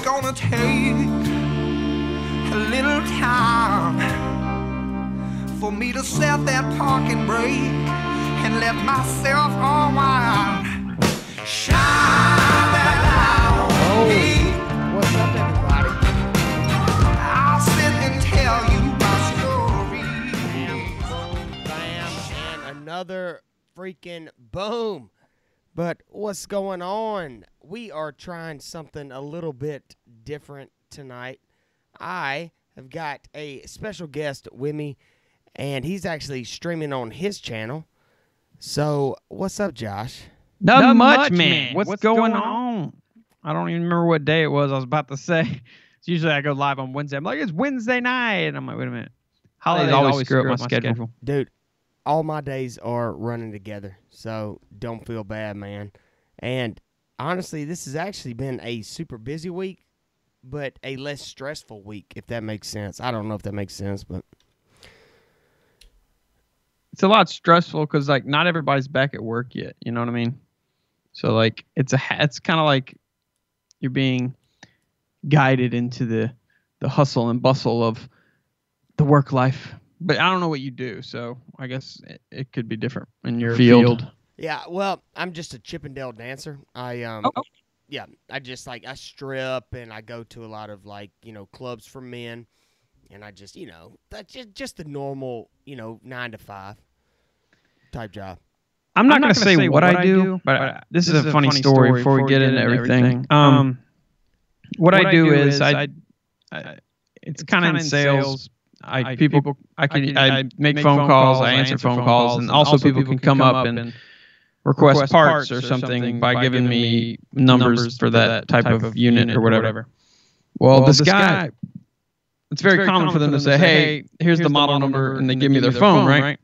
gonna take a little time for me to set that parking brake and let myself unwind. Shine that light on me. What's up, everybody? I'll sit and tell you my story. Bam, boom, bam, and another freaking boom. But what's going on? We are trying something a little bit different tonight. I have got a special guest with me, and he's actually streaming on his channel. So, what's up, Josh? Not much, man. What's going on? I don't even remember what day it was. I was about to say. It's usually I go live on Wednesday. I'm like, it's Wednesday night. And I'm like, wait a minute. Holidays always screw up my schedule. Dude, all my days are running together. So, don't feel bad, man. And honestly, this has actually been a super busy week, but a less stressful week, if that makes sense. I don't know if that makes sense, but It's a lot stressful because like not everybody's back at work yet. You know what I mean? So like it's kind of like you're being guided into the hustle and bustle of the work life. But I don't know what you do, so I guess it could be different in your field. yeah. Well, I'm just a Chippendale dancer. I strip and I go to a lot of clubs for men, and I just that's just the normal 9 to 5 type job. I'm not going to say what I do, but this is a funny story before we get into everything. What I do is it's kind of in sales. I make phone calls, I answer phone calls, and also people can come up and request parts or something by giving me numbers for that type of unit or whatever. Well, this guy, it's very common for them to say, hey, here's the model number, and they give me their phone, right?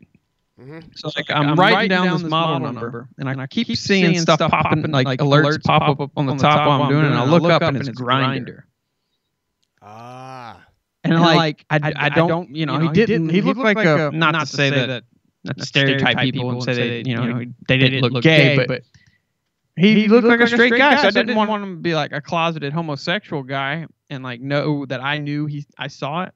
Mm-hmm. So like I'm writing down this model number, and I keep seeing stuff popping, like alerts pop up on the top while I'm doing it, and I look up and it's Grinder. Ah. And like I don't, he looked like a, not to say that stereotype people and say that, they didn't look gay, but he looked like a straight guy, so I didn't want him to be like a closeted homosexual guy and like know that I knew I saw it.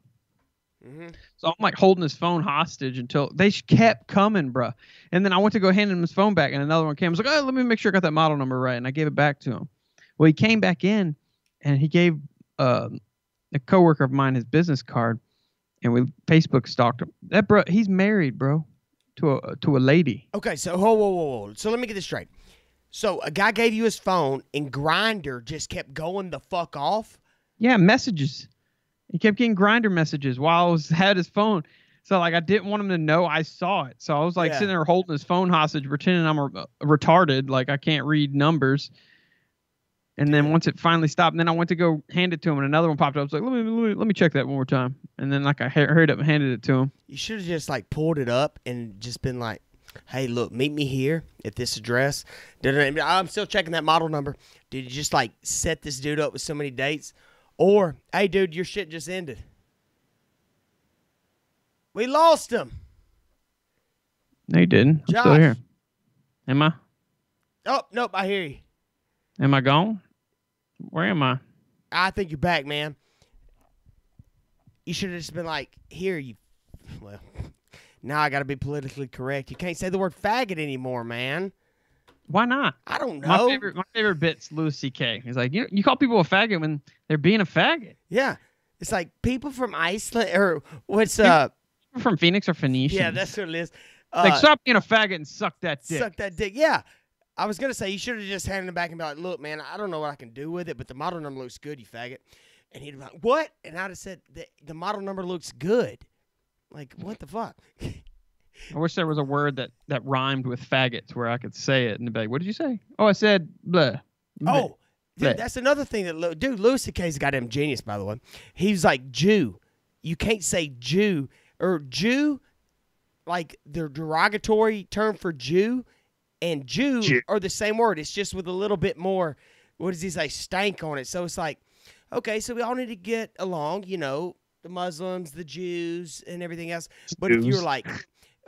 Mm-hmm. So I'm like holding his phone hostage until they kept coming, bruh. And then I went to go hand him his phone back, and another one came. I was like, oh, let me make sure I got that model number right. And I gave it back to him. Well, he came back in, and he gave a coworker of mine his business card, and we Facebook stalked him. That bro, he's married, bro, to a lady. Okay, so whoa. So let me get this straight. So a guy gave you his phone, and Grindr just kept going the fuck off? Yeah, messages. He kept getting Grindr messages while I had his phone. So, like, I didn't want him to know I saw it. So I was, like, sitting there holding his phone hostage, pretending I'm retarded, like I can't read numbers. And then once it finally stopped, and then I went to go hand it to him, and another one popped up. I was like, let me check that one more time. And then, like, I hurried up and handed it to him. You should have just, like, pulled it up and just been like, hey, look, meet me here at this address. I'm still checking that model number. Did you just, like, set this dude up with so many dates? Or, hey, dude, your shit just ended. We lost him. No, you didn't. Josh. I'm still here. Am I? Oh, nope, I hear you. Am I gone? Where am I? I think you're back, man. You should have just been like, well, now I got to be politically correct. You can't say the word faggot anymore, man. Why not? I don't know. My favorite bit's Louis C.K. He's like, you call people a faggot when they're being a faggot. Yeah. It's like people from Iceland, or what's people from Phoenix or Phoenician. Yeah, that's what it is. Like, stop being a faggot and suck that dick. Suck that dick. Yeah. I was going to say, you should have just handed him back and be like, look, man, I don't know what I can do with it, but the model number looks good, you faggot. And he'd be like, what? And I'd have said, the model number looks good. Like, what the fuck? I wish there was a word that rhymed with faggots where I could say it and be like, what did you say? Oh, I said blah. Oh, dude, that's another thing dude, Louis C.K.'s a goddamn genius, by the way. He's like Jew. You can't say Jew or Jew, like the derogatory term for Jew and Jew are the same word. It's just with a little bit more, what does he say, stank on it. So it's like, okay, so we all need to get along, the Muslims, the Jews, and everything else. But if you're like,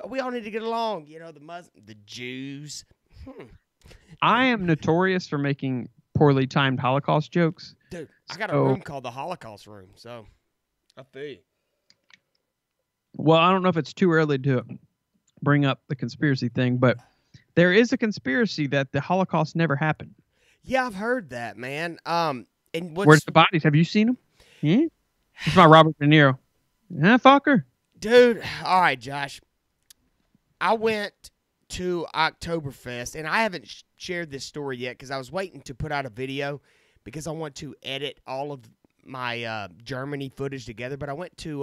we all need to get along, the Jews. I am notorious for making poorly timed Holocaust jokes. Dude, I got a room called the Holocaust Room, so I feel you. Well, I don't know if it's too early to bring up the conspiracy thing, but there is a conspiracy that the Holocaust never happened. Yeah, I've heard that, man. And where's the bodies? Have you seen them? Yeah. It's my Robert De Niro. Yeah, fucker. Dude, all right, Josh. I went to Oktoberfest, and I haven't shared this story yet because I was waiting to put out a video because I want to edit all of my Germany footage together. But I went to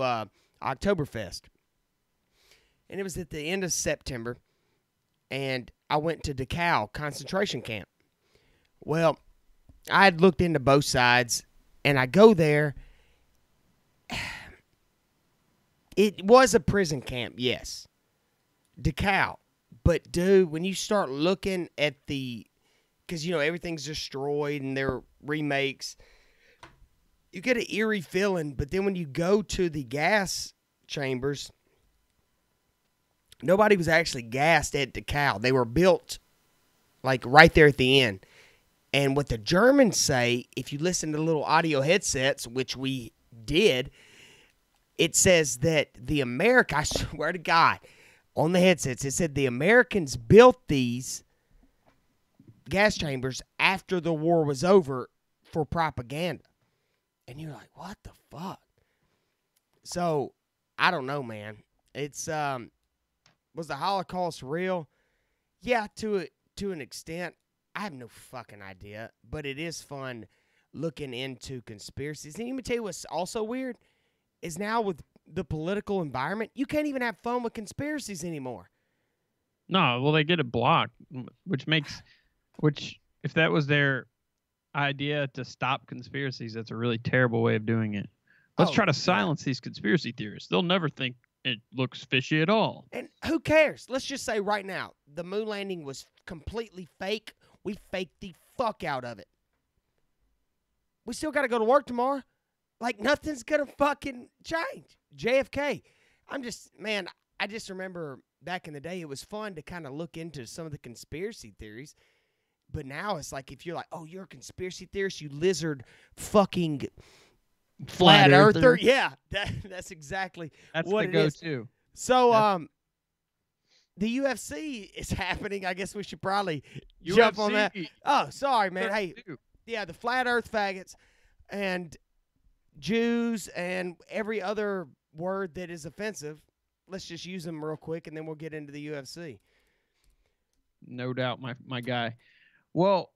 Oktoberfest, and it was at the end of September, and I went to Dachau concentration camp. Well, I had looked into both sides, and I go there. It was a prison camp, yes. Dachau. But, dude, when you start looking at because, everything's destroyed and they're remakes, you get an eerie feeling. But then when you go to the gas chambers, nobody was actually gassed at Dachau. They were built, like, right there at the end. And what the Germans say, if you listen to little audio headsets, which we did, it says that I swear to God, on the headsets, it said the Americans built these gas chambers after the war was over for propaganda. And you're like, what the fuck? So, I don't know, man. It's, was the Holocaust real? Yeah, to an extent. I have no fucking idea, but it is fun looking into conspiracies. And let me tell you what's also weird is now with the political environment, you can't even have fun with conspiracies anymore. No, well, they get it blocked, which if that was their idea to stop conspiracies, that's a really terrible way of doing it. Let's try to silence these conspiracy theorists. They'll never think it looks fishy at all. And who cares? Let's just say right now, the moon landing was completely fake. We faked the fuck out of it. We still got to go to work tomorrow. Like, nothing's going to fucking change. JFK. I just remember back in the day, it was fun to kind of look into some of the conspiracy theories. But now it's like, if you're like, oh, you're a conspiracy theorist, you lizard fucking flat earther. Yeah, that's exactly what it is. Go-to. So, the UFC is happening. I guess we should probably jump on that. Oh, sorry, man. Hey, yeah, the flat earth faggots and Jews and every other word that is offensive. Let's just use them real quick, and then we'll get into the UFC. No doubt, my guy. Well,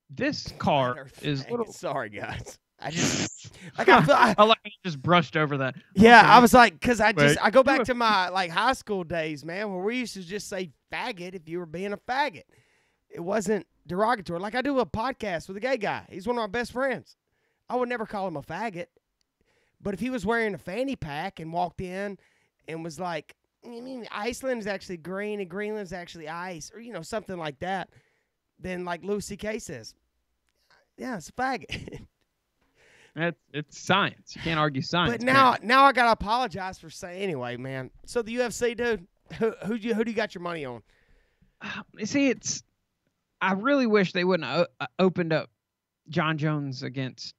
this car is little... Sorry, guys. I just I just brushed over that. Yeah, okay. I was like, because I go back to my high school days, man, where we used to just say faggot if you were being a faggot. It wasn't derogatory. Like, I do a podcast with a gay guy. He's one of my best friends. I would never call him a faggot. But if he was wearing a fanny pack and walked in and was like, Iceland is actually green and Greenland is actually ice, or something like that, then like Louis C.K. says, yeah, it's a faggot. It's science. You can't argue science. But now I gotta apologize for saying anyway, man. So the UFC, dude, who do you got your money on? See, I really wish they wouldn't have opened up John Jones against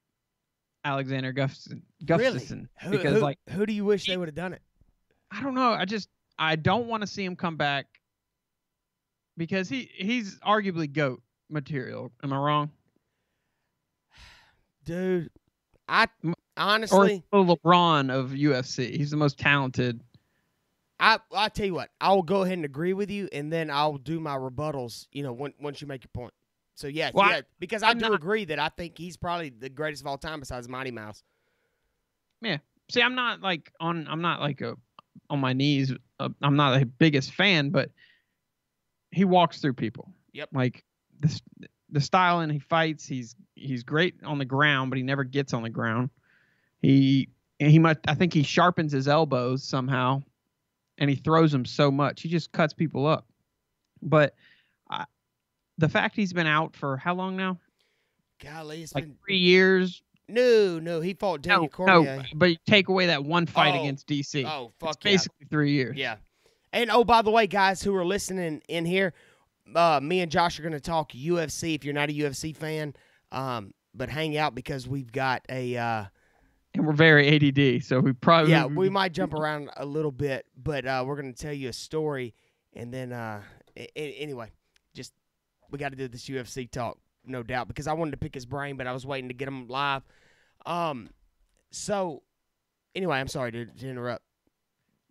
Alexander Gustafsson. Really? Because who do you wish they would have done it? I don't know. I don't want to see him come back because he's arguably GOAT material. Am I wrong? Dude, I honestly... Or the LeBron of UFC. He's the most talented. I'll tell you what. I will go ahead and agree with you, and then I'll do my rebuttals, once you make your point. So, yeah, because I do agree that I think he's probably the greatest of all time besides Mighty Mouse. Yeah. See, I'm not on my knees. I'm not the biggest fan, but he walks through people. Yep. Like, the style and he fights, he's great on the ground, but he never gets on the ground. I think he sharpens his elbows somehow, and he throws them so much. He just cuts people up. But the fact he's been out for how long now? Golly, it's like been 3 years. No, he fought Daniel Cormier. No, but you take away that one fight against DC. Oh, fuck, it's basically 3 years. Yeah. And, by the way, guys who are listening in here, me and Josh are going to talk UFC if you're not a UFC fan, but hang out because we've got a and we're very ADD, so we probably we might jump around a little bit, but we're going to tell you a story, and then anyway, just we got to do this UFC talk, no doubt, because I wanted to pick his brain, but I was waiting to get him live. So anyway, I'm sorry to interrupt.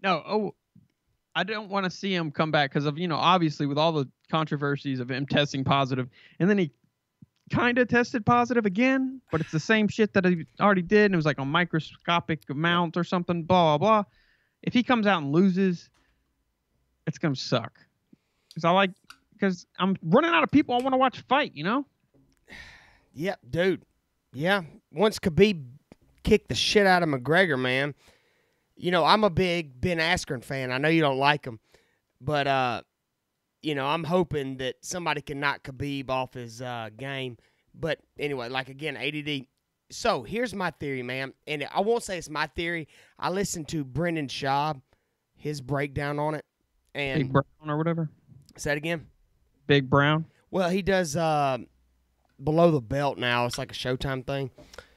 No, I don't want to see him come back because of, obviously with all the controversies of him testing positive, and then he kind of tested positive again, but it's the same shit that he already did, and it was like a microscopic amount or something, blah, blah, blah. If he comes out and loses, it's going to suck. Because I'm running out of people I want to watch fight, Yeah, dude. Yeah. Once Khabib kicked the shit out of McGregor, man, I'm a big Ben Askren fan. I know you don't like him, but, I'm hoping that somebody can knock Khabib off his game. But anyway, again, ADD. So here's my theory, man. And I won't say it's my theory. I listened to Brendan Schaub, his breakdown on it. And Big Brown or whatever. Say it again. Big Brown. Well, he does Below the Belt now. It's like a Showtime thing.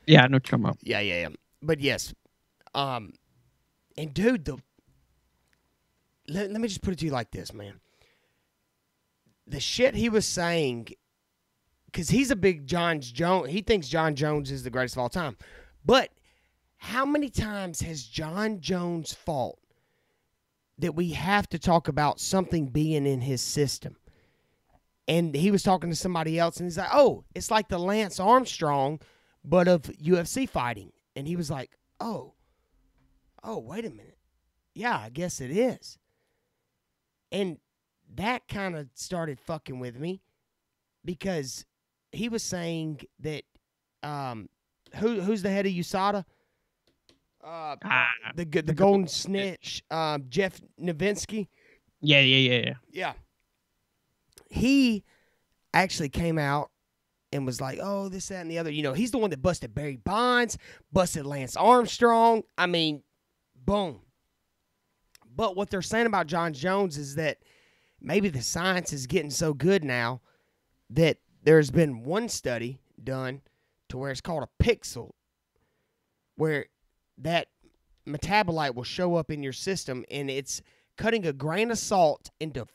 Yeah, I know what you're talking about. Yeah. But yes. And dude, let me just put it to you like this, man. The shit he was saying, because he's a big John Jones. He thinks John Jones is the greatest of all time. But how many times has John Jones fought that we have to talk about something being in his system? And he was talking to somebody else, and he's like, oh, it's like the Lance Armstrong, but of UFC fighting. And he was like, oh, wait a minute. Yeah, I guess it is. And that kind of started fucking with me because he was saying that who's the head of USADA? The Golden Snitch, Jeff Novitzky. Yeah. He actually came out and was like, oh, this, that, and the other. He's the one that busted Barry Bonds, busted Lance Armstrong. I mean, boom. But what they're saying about John Jones is that maybe the science is getting so good now that there's been one study done to where it's called a pixel, where that metabolite will show up in your system, and it's cutting a grain of salt into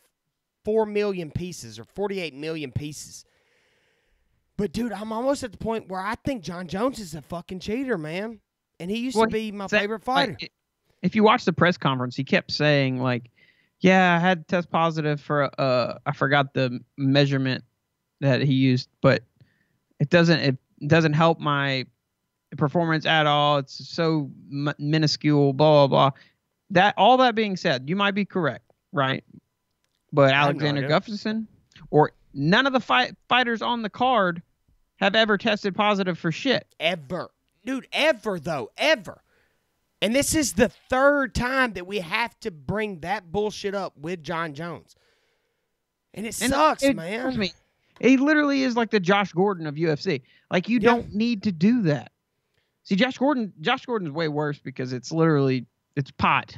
4 million pieces or 48 million pieces. But, dude, I'm almost at the point where I think John Jones is a fucking cheater, man. And he used to be my favorite fighter. If you watch the press conference, he kept saying, yeah, I had to test positive for I forgot the measurement that he used, but it doesn't help my performance at all. It's so minuscule, blah, blah, blah. All that being said, you might be correct, right? But Alexander Gustafsson or none of the fighters on the card have ever tested positive for shit. Ever. Dude, ever, though. Ever. And this is the third time that we have to bring that bullshit up with John Jones. And it sucks, man. Trust me, he literally is like the Josh Gordon of UFC. You don't need to do that. See, Josh Gordon's way worse because it's pot.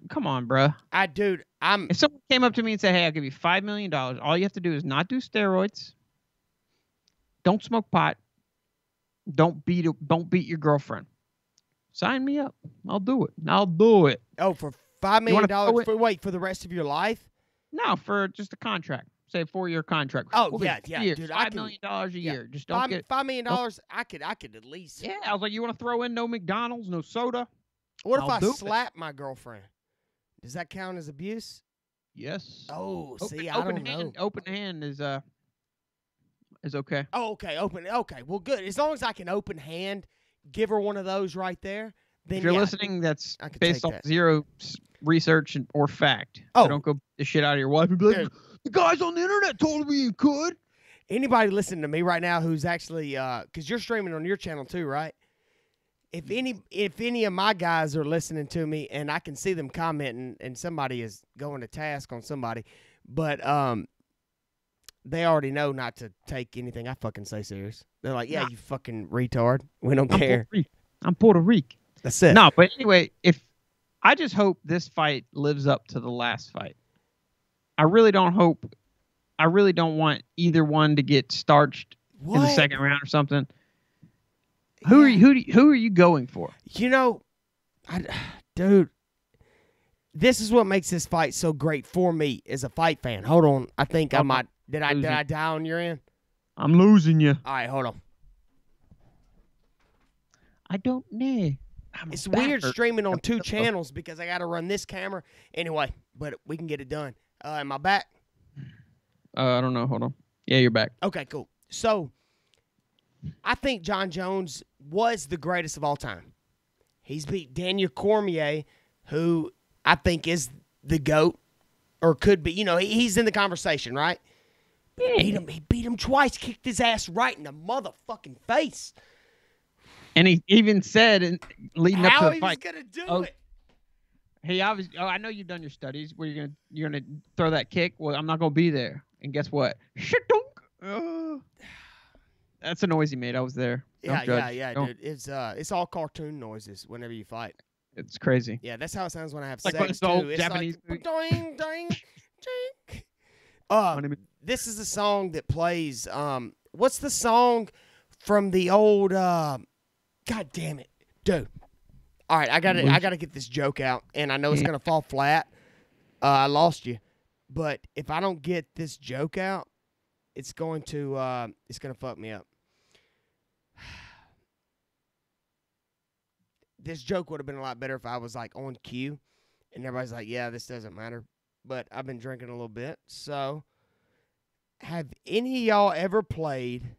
Come on, bruh. If someone came up to me and said, hey, I'll give you $5 million, all you have to do is not do steroids, don't smoke pot, don't beat your girlfriend. Sign me up. I'll do it. Oh, for $5 million for the rest of your life? No, for just a contract. Say a 4-year contract. Oh, yeah, dude. $5 million a year. Just don't get $5 million. I could at least. Yeah, I was like, you want to throw in no McDonald's, no soda? What if I slap my girlfriend? Does that count as abuse? Yes. Oh, see, I don't know. Open hand is okay. Oh, okay. Okay. Well, good. As long as I can open hand, give her one of those right there. Then if you're listening, that's based off zero research or fact. Oh, so don't go the shit out of your wife and be like, the guys on the internet told me you could. Anybody listening to me right now who's actually, because you're streaming on your channel too, right? If any of my guys are listening to me and I can see them commenting and somebody is going to task on somebody, but they already know not to take anything I fucking say serious. They're like, yeah, you fucking retard. We don't care. I'm Puerto Rican. That's it. No, but anyway, I just hope this fight lives up to the last fight. I really don't hope. I really don't want either one to get starched in the What? second round or something. Who are you going for? You know, dude, this is what makes this fight so great for me as a fight fan. Hold on, I think I might. Did I die on your end? I'm losing you. All right, hold on. I don't know. It's weird streaming on 2 channels because I got to run this camera anyway. But we can get it done. Am I back? I don't know. Hold on. Yeah, you're back. Okay, cool. So, I think John Jones was the greatest of all time. He's beat Daniel Cormier, who I think is the GOAT, or could be. You know, he's in the conversation, right? He beat him twice, kicked his ass right in the motherfucking face. And he even said, leading up to the fight, how he was gonna do it. He obviously. Oh, I know you've done your studies. Where you're gonna throw that kick. Well, I'm not gonna be there. And guess what? Shit-donk. That's a noise he made. I was there. Yeah, dude. It's all cartoon noises whenever you fight. It's crazy. Yeah, that's how it sounds when I have like sex the old too. It's Japanese like doing, ding, ding. This is the song that plays. What's the song from the old? God damn it, dude. All right, I gotta get this joke out, and I know it's gonna fall flat. I lost you, but if I don't get this joke out, it's gonna fuck me up. This joke would have been a lot better if I was like on cue, and everybody's like, "Yeah, this doesn't matter." But I've been drinking a little bit, so have any of y'all ever played?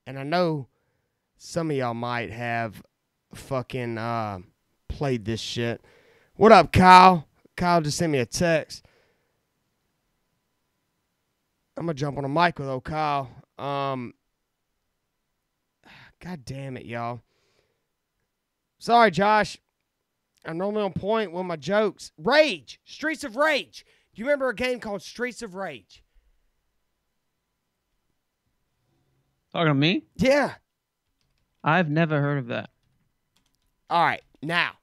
And I know some of y'all might have fucking played this shit. What up, Kyle? Kyle just sent me a text. I'm gonna jump on a mic with old Kyle. God damn it, y'all. Sorry, Josh. I'm normally on point with my jokes. Rage. Streets of Rage. Do you remember a game called Streets of Rage? Talking to me? Yeah. I've never heard of that. All right. Now,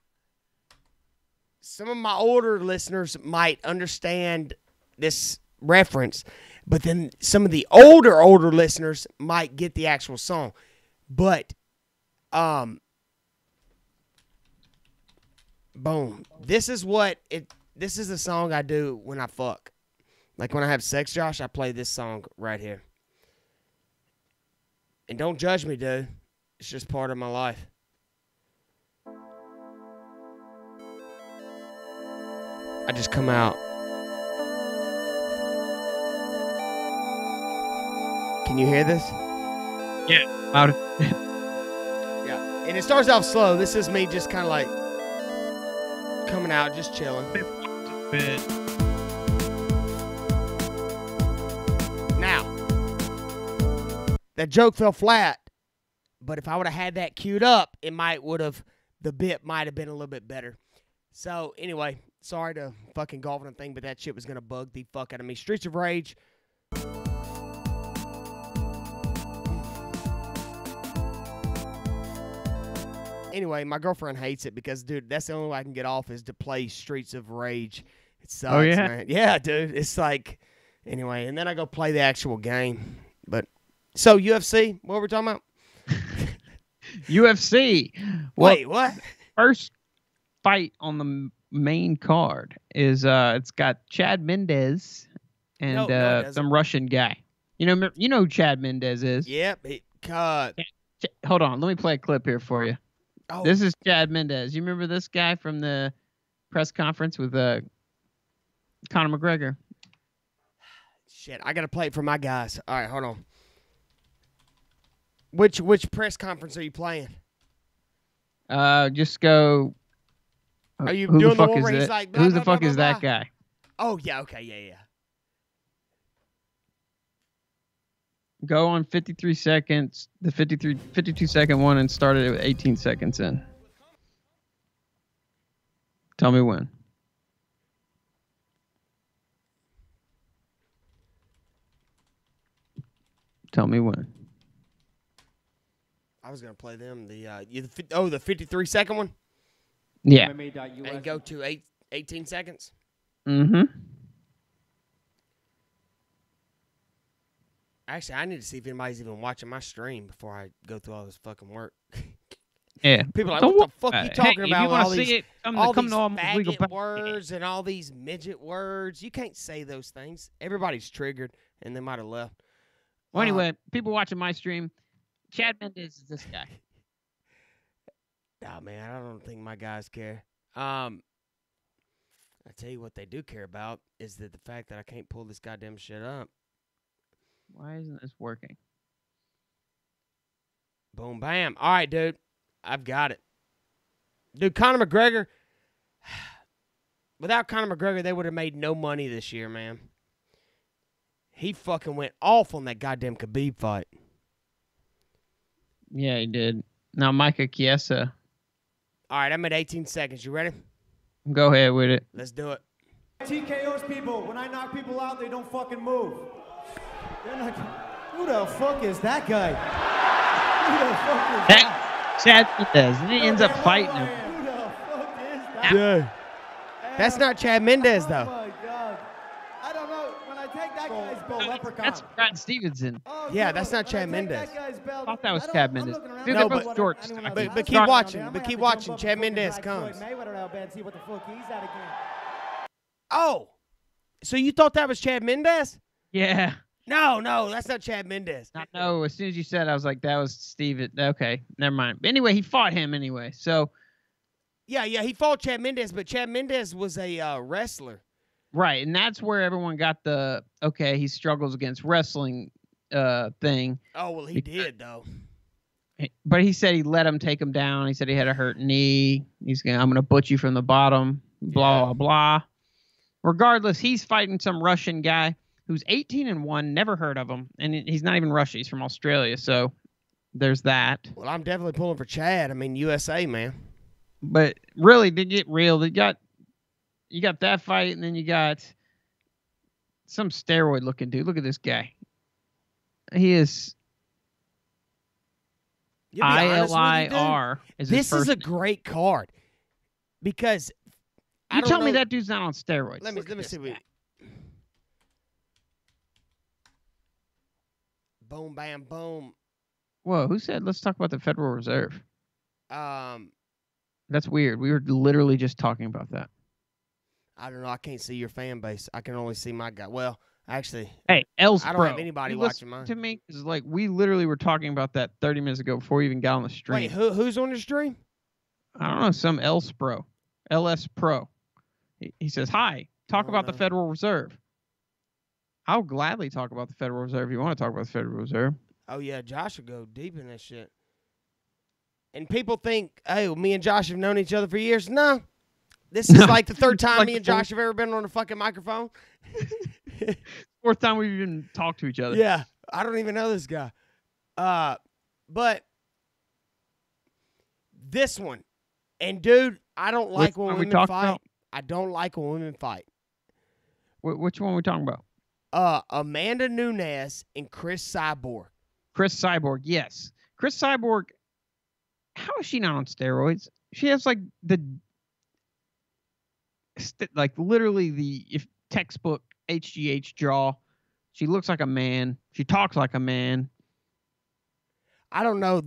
some of my older listeners might understand this reference, but then some of the older listeners might get the actual song. But, boom. This is the song I do when I fuck. Like when I have sex, Josh, I play this song right here. And don't judge me, dude. It's just part of my life. I just come out. Can you hear this? Yeah. Loud. Yeah. And it starts off slow. This is me just kind of like coming out, just chilling. Now, that joke fell flat, but if I would have had that queued up, the bit might have been a little bit better. So, anyway, sorry to fucking golf on a thing, but that shit was going to bug the fuck out of me. Streets of Rage. Anyway, my girlfriend hates it because, dude, that's the only way I can get off is to play Streets of Rage. It sucks, oh, yeah? man. Yeah, dude. It's like, anyway, and then I go play the actual game. But, so, UFC, what were we talking about? UFC. Wait, what? First fight on the main card is it's got Chad Mendez and some Russian guy. You know who Chad Mendez is? Yep. Hold on, let me play a clip here for you. Oh. This is Chad Mendez. You remember this guy from the press conference with Conor McGregor? Shit, I gotta play it for my guys. All right, hold on. Which press conference are you playing? Just go. Are you who doing the fuck the one is where he's that? like, blah, who blah, the fuck blah, is blah, that guy? Oh yeah, okay, yeah. Go on 53 seconds, the 52 second one, and start it at 18 seconds in. Tell me when. Tell me when. I was gonna play them the 53-second one. Yeah. And go to 18 seconds. Mm-hmm. Actually, I need to see if anybody's even watching my stream before I go through all this fucking work. Yeah. People are like, what the fuck are you talking Hey, about? If you want to see it, all come these to legal faggot words and all these midget words. You can't say those things. Everybody's triggered, and they might have left. Well, anyway, people watching my stream, Chad Mendez is this guy. Nah, man, I don't think my guys care. I tell you what they do care about is that the fact that I can't pull this goddamn shit up. Why isn't this working? Boom, bam. All right, dude. I've got it. Dude, Conor McGregor, without Conor McGregor, they would have made no money this year, man. He fucking went off on that goddamn Khabib fight. Yeah, he did. Now, Micah Chiesa. All right, I'm at 18 seconds. You ready? Go ahead with it. Let's do it. TKOs people. When I knock people out, they don't fucking move. They're not. Who the fuck is that guy? Who the fuck is that? Chad Mendez, and he ends up fighting him. Who the fuck is that? Yeah. That's not Chad Mendez, though. Oh my god. I don't know. When I take that guy's belt, leprechaun. That's Brad Stevenson. Oh, Yeah, no, that's not when Chad I take Mendez. that guy's belt, I thought that was I don't- Chad I'm Mendez. looking around. Dude, No, they're but- both short. anyone I else. think. But keep Sorry, watching. I might But have keep to watching. jump up Chad and fucking Mendez hide comes. Floyd Mayweather out there and see what the fuck he's at again. Oh. So you thought that was Chad Mendez? Yeah. No, that's not Chad Mendez. I know. As soon as you said, I was like, that was Steven. Okay, never mind. But anyway, he fought him anyway. So. Yeah, he fought Chad Mendez, but Chad Mendez was a wrestler. Right, and that's where everyone got the, okay, he struggles against wrestling thing. Oh, well, he did, though. But he said he let him take him down. He said he had a hurt knee. I'm gonna butch you from the bottom. Blah blah blah. Regardless, he's fighting some Russian guy who's 18-1. Never heard of him, and he's not even Russian. He's from Australia. So there's that. Well, I'm definitely pulling for Chad. I mean, USA, man. But really, to get real, you got that fight, and then you got some steroid-looking dude. Look at this guy. He is. ILIR is his This first is a name. great card because I You don't tell me know- that dude's not on steroids. Let me Look at this see. guy. Boom, bam, boom. Whoa, who said let's talk about the Federal Reserve? Um, That's weird. We were literally just talking about that. I don't know. I can't see your fan base. I can only see my guy. Well, actually, Hey, Els I don't Pro, have anybody you watching listen mine. to me, because like we literally were talking about that 30 minutes ago before we even got on the stream. wait, who's on the stream? I don't know, some Els Pro, LS Pro. He says, "Hi, talk don't about the know. Federal Reserve." I'll gladly talk about the Federal Reserve if you want to talk about the Federal Reserve. Oh yeah, Josh will go deep in that shit. And people think, hey, well, me and Josh have known each other for years. No. This is like the third time Like me and the fourth- Josh have ever been on a fucking microphone. Fourth time we've even talked to each other. Yeah, I don't even know this guy. But this one, and dude, I don't like Which when one we women talked fight. about? I don't like when women fight. Which one are we talking about? Amanda Nunes and Chris Cyborg. Chris Cyborg, yes. Chris Cyborg, how is she not on steroids? She has like literally the textbook HGH jaw. She looks like a man. She talks like a man. I don't know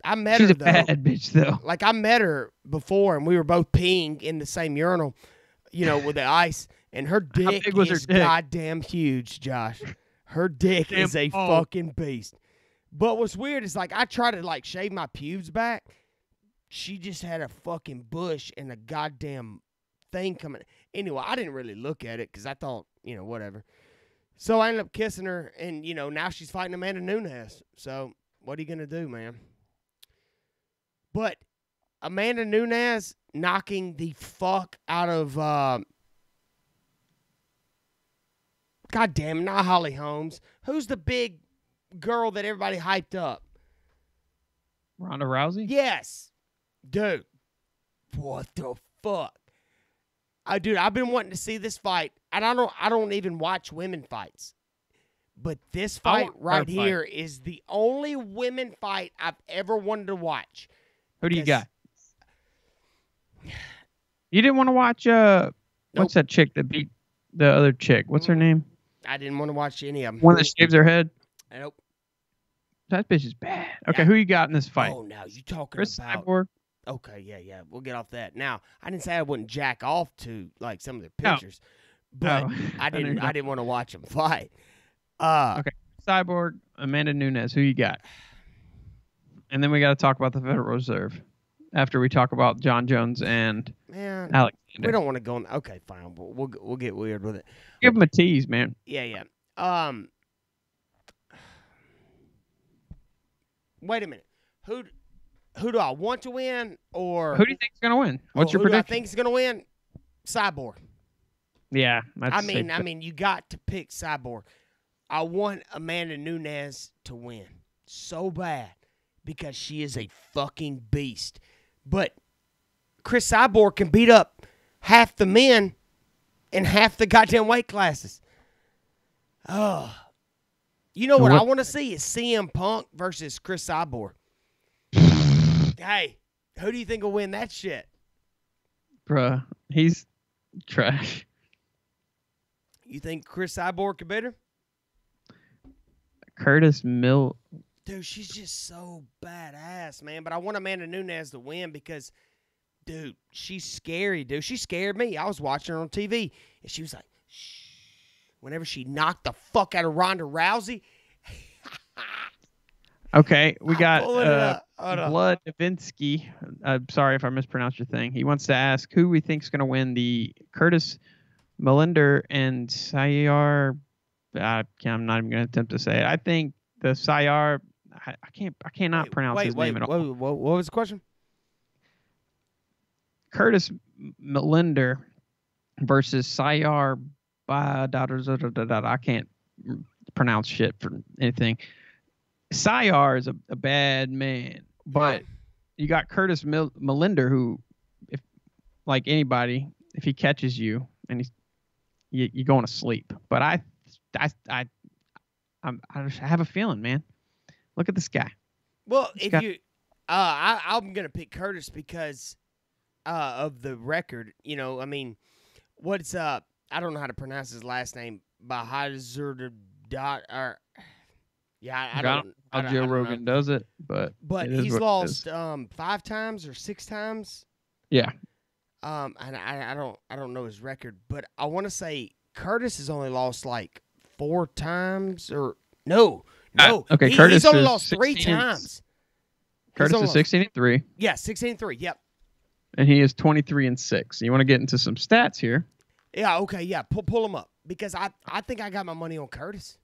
I met She's her a though. bad bitch though. Like I met her before, and we were both peeing in the same urinal, with the ice. And her dick big was her is dick? goddamn huge, Josh. Her dick Damn is a oh. fucking beast. But what's weird is like I try to like shave my pubes back. She just had a fucking bush and a goddamn thing coming. Anyway, I didn't really look at it because I thought, whatever. So I ended up kissing her, and now she's fighting Amanda Nunes. So what are you gonna do, man? But Amanda Nunes knocking the fuck out of goddamn, not Holly Holmes. Who's the big girl that everybody hyped up? Ronda Rousey? Yes. Dude. What the fuck? Dude, I've been wanting to see this fight, and I don't even watch women fights. But this fight want her right fight. here is the only women fight I've ever wanted to watch. Who do you Because- got? You didn't want to watch what's that chick that beat the other chick? What's her name? I didn't want to watch any of them. One that shaves her head. Nope. That bitch is bad. Okay, who you got in this fight? Oh, now you talking Chris about? Cyborg. Okay, yeah. We'll get off that. Now, I didn't say I wouldn't jack off to like some of their pictures, but I didn't want to watch them fight. Okay, Cyborg, Amanda Nunes. Who you got? And then we got to talk about the Federal Reserve after we talk about John Jones and Alexander. We don't want to go on. Okay, fine. We'll get weird with it. Give him a tease, man. Yeah. Wait a minute. Who do I want to win, or who do you think is going to win? What's your prediction? Who do I think is going to win? Cyborg. Yeah, I mean, you got to pick Cyborg. I want Amanda Nunes to win so bad because she is a fucking beast. But Chris Cyborg can beat up half the men in half the goddamn weight classes. Oh. You know what I want to see is CM Punk versus Chris Cyborg. Hey, who do you think will win that shit? Bruh, he's trash. You think Chris Cyborg could beat her? Curtis Mill. Dude, she's just so badass, man. But I want Amanda Nunes to win because, dude, she's scary, dude. She scared me. I was watching her on TV, and she was like, shh. Whenever she knocked the fuck out of Ronda Rousey. Okay, we got Blood Davinsky. Sorry if I mispronounced your thing. He wants to ask who we think is going to win the Curtis Millender and Sayar. I'm not even going to attempt to say it. I think the Sayar. I cannot pronounce his name at all. What was the question? Curtis Millender versus Sayar. I can't pronounce shit for anything. Sayar is a bad man, but you got Curtis Millender, who, if like anybody, if he catches you and you're going to sleep. But I have a feeling, man. Look at this guy. Well, I'm gonna pick Curtis because of the record. You know, I mean, what's up? I don't know how to pronounce his last name. Bahazur dot or I don't. Joe Rogan does it, but he's lost 5 times or 6 times. Yeah. And I don't know his record, but I want to say Curtis has only lost like 4 times or no. Okay, Curtis he's only lost 3 times. Curtis is 16-3. Yeah, 16-3. Yep. And he is 23-6. You want to get into some stats here? Yeah. Okay. Yeah. Pull him up because I think I got my money on Curtis.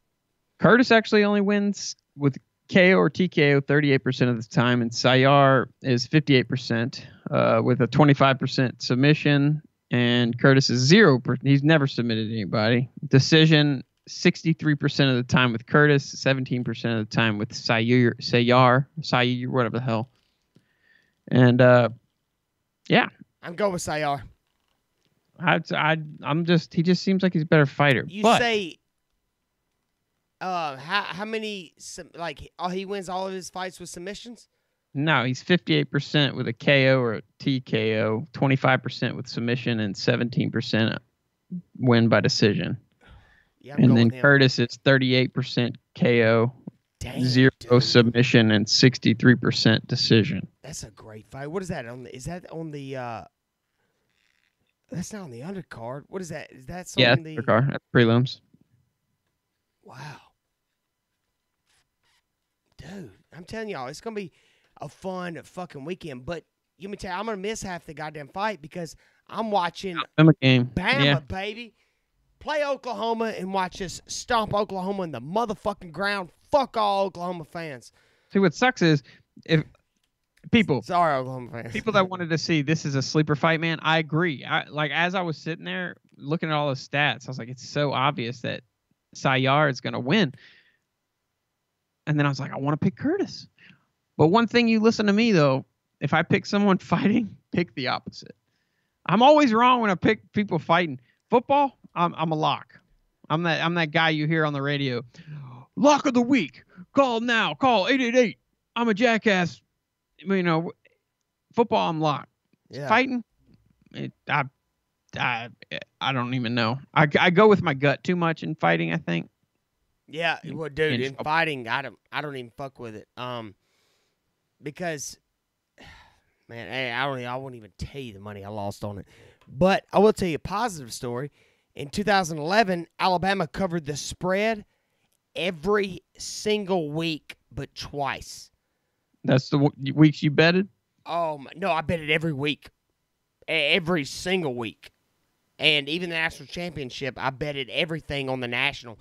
Curtis actually only wins with KO or TKO 38% of the time, and Sayar is 58% with a 25% submission, and Curtis is 0%. He's never submitted anybody. Decision 63% of the time with Curtis, 17% of the time with Sayar, whatever the hell. And yeah, I'm going with Sayar. He just seems like he's a better fighter. You say. How many he wins all of his fights with submissions? No, he's 58% with a KO or a TKO, 25% with submission, and 17% win by decision. Yeah, and then Curtis is 38% KO, 0 submission, and 63% decision. That's a great fight. What is that on? Is that on the? That's not on the undercard. What is that? Is that on the undercard? That's prelims. Wow. Dude, I'm telling y'all, it's going to be a fun fucking weekend. But let me tell you, I'm going to miss half the goddamn fight because I'm watching Bama, baby. Play Oklahoma and watch us stomp Oklahoma in the motherfucking ground. Fuck all Oklahoma fans. See, what sucks is if people... Sorry, Oklahoma fans. People that wanted to see this is a sleeper fight, man, I agree. As I was sitting there looking at all the stats, I was like, it's so obvious that Sayar is going to win. And then I was like, I want to pick Curtis. But one thing, you listen to me, though, if I pick someone fighting, pick the opposite. I'm always wrong when I pick people fighting. Football, I'm a lock. I'm that guy you hear on the radio. Lock of the week. Call now. Call 888. I'm a jackass. Football, I'm locked. Yeah. Fighting, I don't even know. I go with my gut too much in fighting, I think. Yeah, well, dude, in fighting, I don't even fuck with it. Because, man, I won't even tell you the money I lost on it. But I will tell you a positive story. In 2011, Alabama covered the spread every single week, but twice. That's the weeks you betted? Oh no, I bet it every week, every single week, and even the national championship. I betted everything on the national.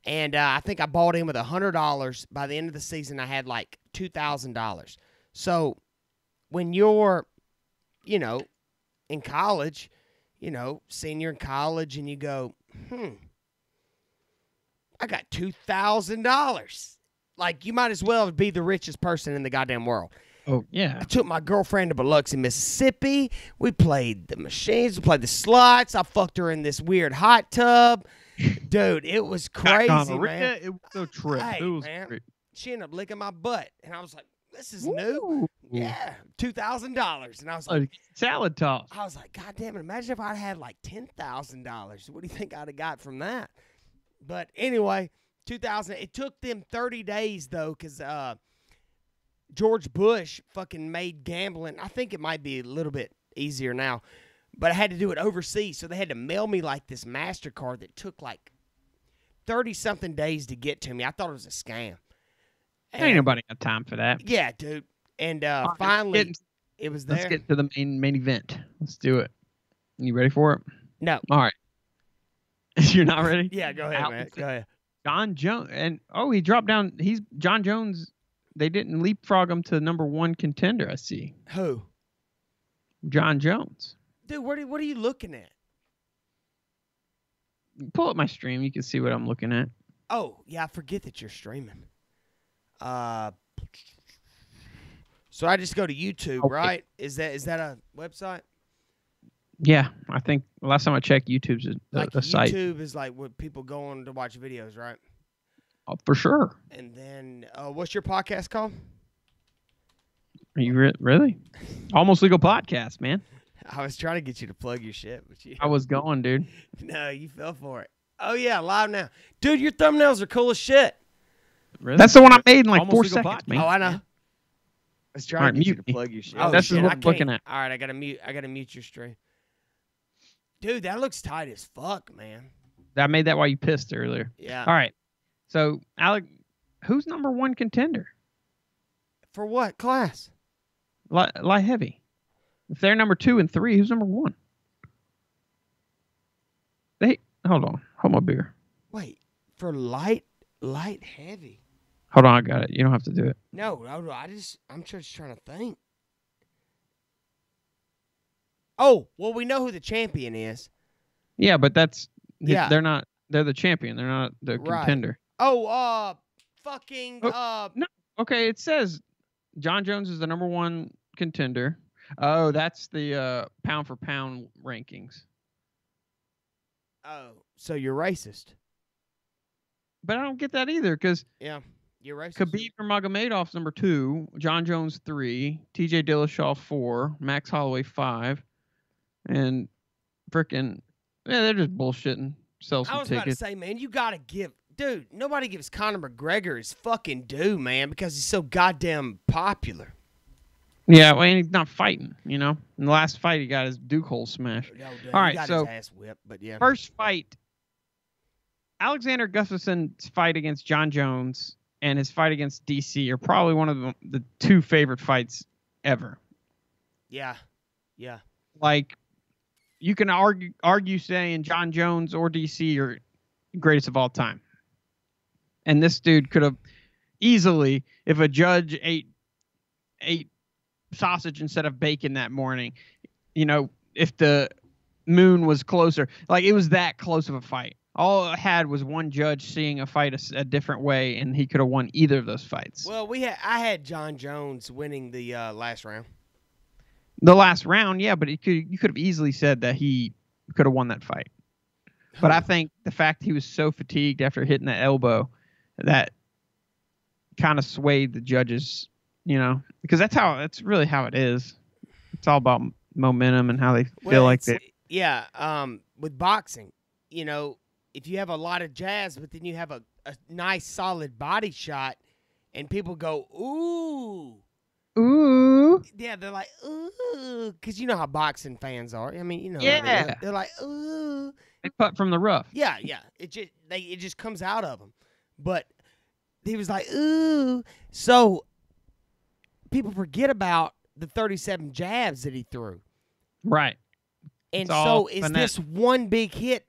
And I think I bought in with $100. By the end of the season, I had like $2,000. So when you're, in college, senior in college, and you go, I got $2,000. Like, you might as well be the richest person in the goddamn world. Oh, yeah. I took my girlfriend to Biloxi, Mississippi. We played the machines. We played the slots. I fucked her in this weird hot tub. Dude, it was crazy, man. It was so trip. Hey, it was man. great. She ended up licking my butt, and I was like, "This is new." Yeah, $2,000, and I was like, "Salad toss." I was like, "God damn it! Imagine if I'd had like $10,000. What do you think I'd have got from that?" But anyway, 2000. It took them 30 days though, because George Bush fucking made gambling. I think it might be a little bit easier now. But I had to do it overseas, so they had to mail me like this MasterCard that took like 30-something days to get to me. I thought it was a scam. Ain't nobody got time for that. Yeah, dude. And finally, it was there. Let's get to the main event. Let's do it. You ready for it? No. All right. You're not ready? Yeah, go ahead, man. Go ahead. John Jones. And, he dropped down. John Jones. They didn't leapfrog him to number 1 contender, I see. Who? John Jones. Dude, what are you looking at? Pull up my stream. You can see what I'm looking at. Oh, yeah, I forget that you're streaming. So I just go to YouTube, okay. Right? Is that a website? Yeah, I think last time I checked, YouTube's a site. YouTube is like what people go on to watch videos, right? Oh, for sure. And then, what's your podcast called? Are you really? Almost Legal Podcast, man. I was trying to get you to plug your shit, but I was going, dude. No, you fell for it. Oh yeah, live now, dude. Your thumbnails are cool as shit. Really? That's the one I made in like 4 seconds, man. Oh, I know. I was trying to get you to plug your shit. Oh, that's shit, what I'm looking at. All right, I gotta mute your stream. Dude, that looks tight as fuck, man. I made that while you pissed earlier. Yeah. All right. So, Alec, who's number 1 contender? For what class? Light heavy. If they're number 2 and 3, who's number 1? Hold on. Hold my beer. Wait, for light heavy. Hold on, I got it. You don't have to do it. No, I'm just trying to think. Oh, well, we know who the champion is. Yeah, but they're not. They're the champion. They're not the contender. Oh, no. Okay, it says John Jones is the number 1 contender. Oh, that's the pound for pound rankings. Oh, so you're racist. But I don't get that either, because yeah, you're racist. Khabib Nurmagomedov's number 2, John Jones 3, T.J. Dillashaw 4, Max Holloway 5, and frickin' they're just bullshitting. Sell some I was tickets. about to say, man, you gotta give, dude. Nobody gives Conor McGregor his fucking due, man, because he's so goddamn popular. Yeah, well, and he's not fighting, In the last fight, he got his Duke hole smashed. No, dude, all right, he got so his ass whipped, but yeah. First fight, Alexander Gustafsson's fight against John Jones and his fight against DC are probably one of the 2 favorite fights ever. Yeah, yeah. Like, you can argue saying John Jones or DC are greatest of all time. And this dude could have easily, if a judge ate sausage instead of bacon that morning, if the moon was closer, like, it was that close of a fight. All it had was one judge seeing a fight a different way, and he could have won either of those fights. Well, I had John Jones winning the last round. The last round, yeah, but you could have easily said that he could have won that fight. But I think the fact he was so fatigued after hitting that elbow, that kind of swayed the judges, because that's really how it is. It's all about momentum and how they feel like they Yeah, with boxing, if you have a lot of jabs, but then you have a nice solid body shot, and people go, ooh. Ooh. Yeah, they're like, ooh, because you know how boxing fans are. I mean, Yeah. they're like, ooh. They putt from the rough. Yeah. It just comes out of them. But he was like, ooh. So people forget about the 37 jabs that he threw. Right. And so is this one big hit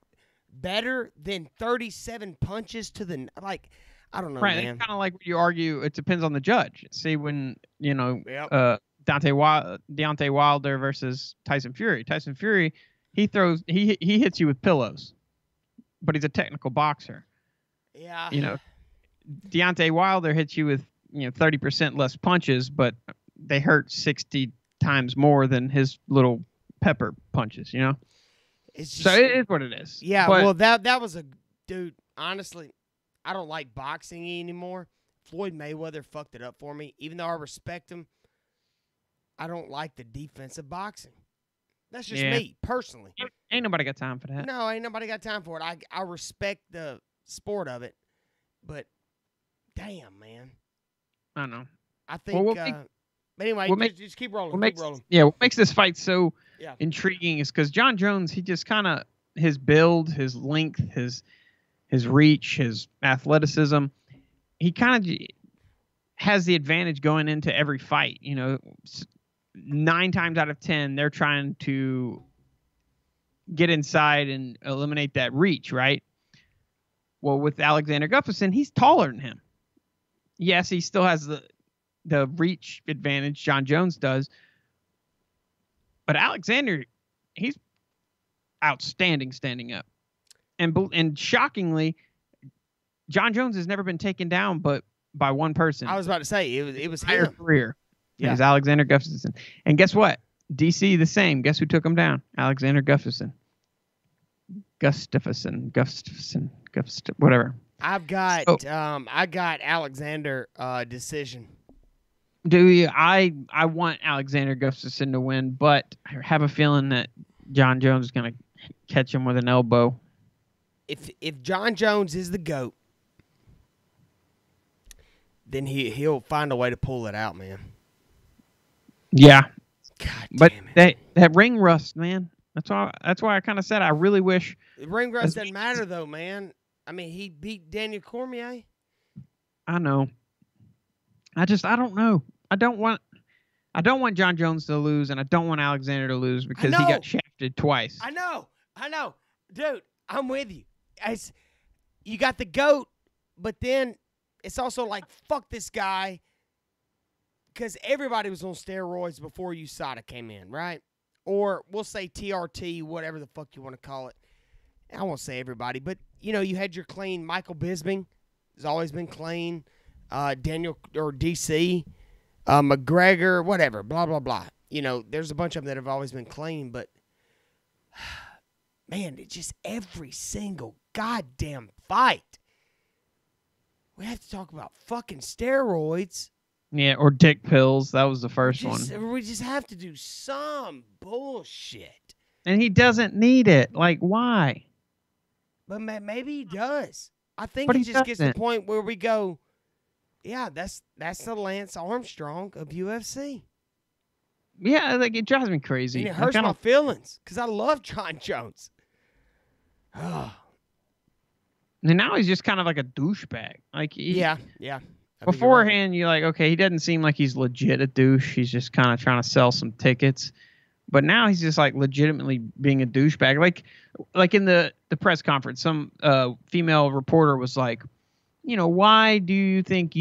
better than 37 punches to the, like, I don't know, right. man. It's kind of like you argue, it depends on the judge. See, when, Yep. Deontay Wilder versus Tyson Fury. Tyson Fury, he hits you with pillows, but he's a technical boxer. Yeah. Deontay Wilder hits you with 30% less punches, but they hurt 60 times more than his little pepper punches. It's just, so it is what it is. Yeah. But, well, that was dude. Honestly, I don't like boxing anymore. Floyd Mayweather fucked it up for me. Even though I respect him, I don't like the defensive boxing. That's just me personally. Ain't nobody got time for that. No, ain't nobody got time for it. I respect the sport of it, but damn, man. I know. I think. But anyway, just keep rolling. Keep rolling. Yeah, what makes this fight so intriguing is because John Jones, he just kind of, his build, his length, his reach, his athleticism, he kind of has the advantage going into every fight. 9 times out of 10, they're trying to get inside and eliminate that reach, right? Well, with Alexander Gustafsson, he's taller than him. Yes, he still has the reach advantage, John Jones does. But Alexander, he's outstanding standing up. And shockingly, John Jones has never been taken down but by one person. I was about to say, it was entire him. Career. Yeah. It was Alexander Gustafsson. And guess what? DC the same. Guess who took him down? Alexander Gustafsson. Gustafsson, whatever. I got Alexander decision. Do you? I want Alexander Gustafsson to win, but I have a feeling that John Jones is going to catch him with an elbow. If John Jones is the GOAT, then he'll find a way to pull it out, man. Yeah. God but damn it. that ring rust, man. That's why I kind of said I really wish. The ring rust doesn't matter though, man. I mean, he beat Daniel Cormier. I know. I don't know. I don't want John Jones to lose, and I don't want Alexander to lose because he got shafted twice. I know. Dude, I'm with you. You got the GOAT, but then it's also like, fuck this guy, because everybody was on steroids before USADA came in, right? Or we'll say TRT, whatever the fuck you want to call it. I won't say everybody, but, you had your clean. Michael Bisping has always been clean. Daniel or DC, McGregor, whatever, blah, blah, blah. There's a bunch of them that have always been clean, but, man, it's just every single goddamn fight. We have to talk about fucking steroids. Yeah, or dick pills. That was the first one. We just have to do some bullshit. And he doesn't need it. Like, why? But maybe he does. I think it just gets to the point where we go, yeah, that's the Lance Armstrong of UFC. Yeah, like it drives me crazy. And it hurts my feelings because I love John Jones. And now he's just kind of like a douchebag. Like yeah. Beforehand, you're like, okay, he doesn't seem like he's legit a douche. He's just kind of trying to sell some tickets. But now he's just like legitimately being a douchebag. Like in the press conference, some female reporter was like, why do you think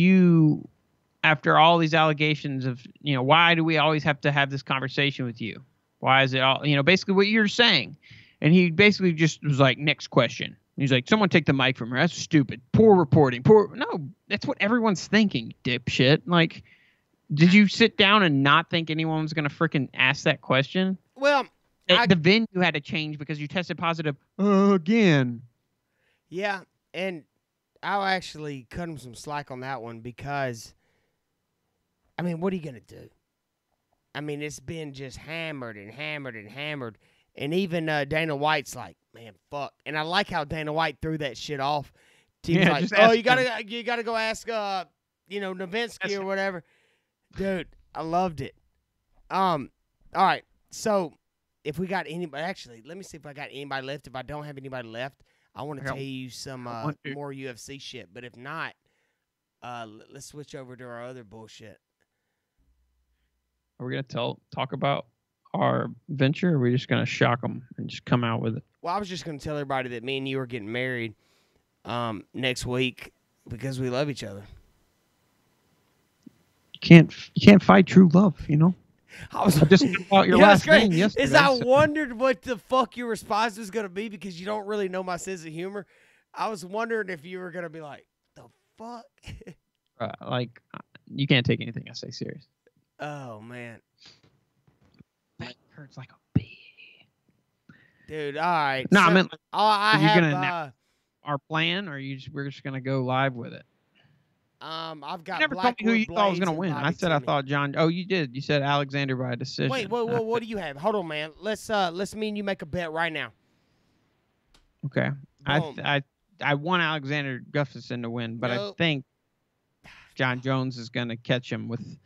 after all these allegations of, why do we always have to have this conversation with you? Why is it all, basically what you're saying. And he basically just was like, next question. He's like, someone take the mic from her. That's stupid. Poor reporting. No, that's what everyone's thinking, dipshit. Like, did you sit down and not think anyone was going to freaking ask that question? Well, the venue had to change because you tested positive again. Yeah, and I'll actually cut him some slack on that one because, what are you going to do? It's been just hammered and hammered and hammered. And even Dana White's like, man, fuck. And I like how Dana White threw that shit off. He was like, oh, you gotta go ask, Nowitzki or whatever. Dude, I loved it. All right. So if we got anybody, actually, let me see if I got anybody left. If I don't have anybody left, I want to tell you some more UFC shit. But if not, let's switch over to our other bullshit. Are we gonna talk about our venture, or are we just gonna shock them and just come out with it? Well, I was just gonna tell everybody that me and you are getting married next week because we love each other. You can't fight true love, you know. I just thought your last name yesterday. Is I wondered what the fuck your response was gonna be because you don't really know my sense of humor. I was wondering if you were gonna be like, the fuck. You can't take anything I say serious. Oh man, that hurts like a bee. Dude, all right. No, so, I mean, have our plan, or we're just gonna go live with it. I've got. You never told me who you thought was gonna win. I said I thought John. Oh, you did. You said Alexander by a decision. Wait, what do you have? Hold on, man. Let's me and you make a bet right now. Okay. I want Alexander Gustafsson to win, but I think John Jones is gonna catch him with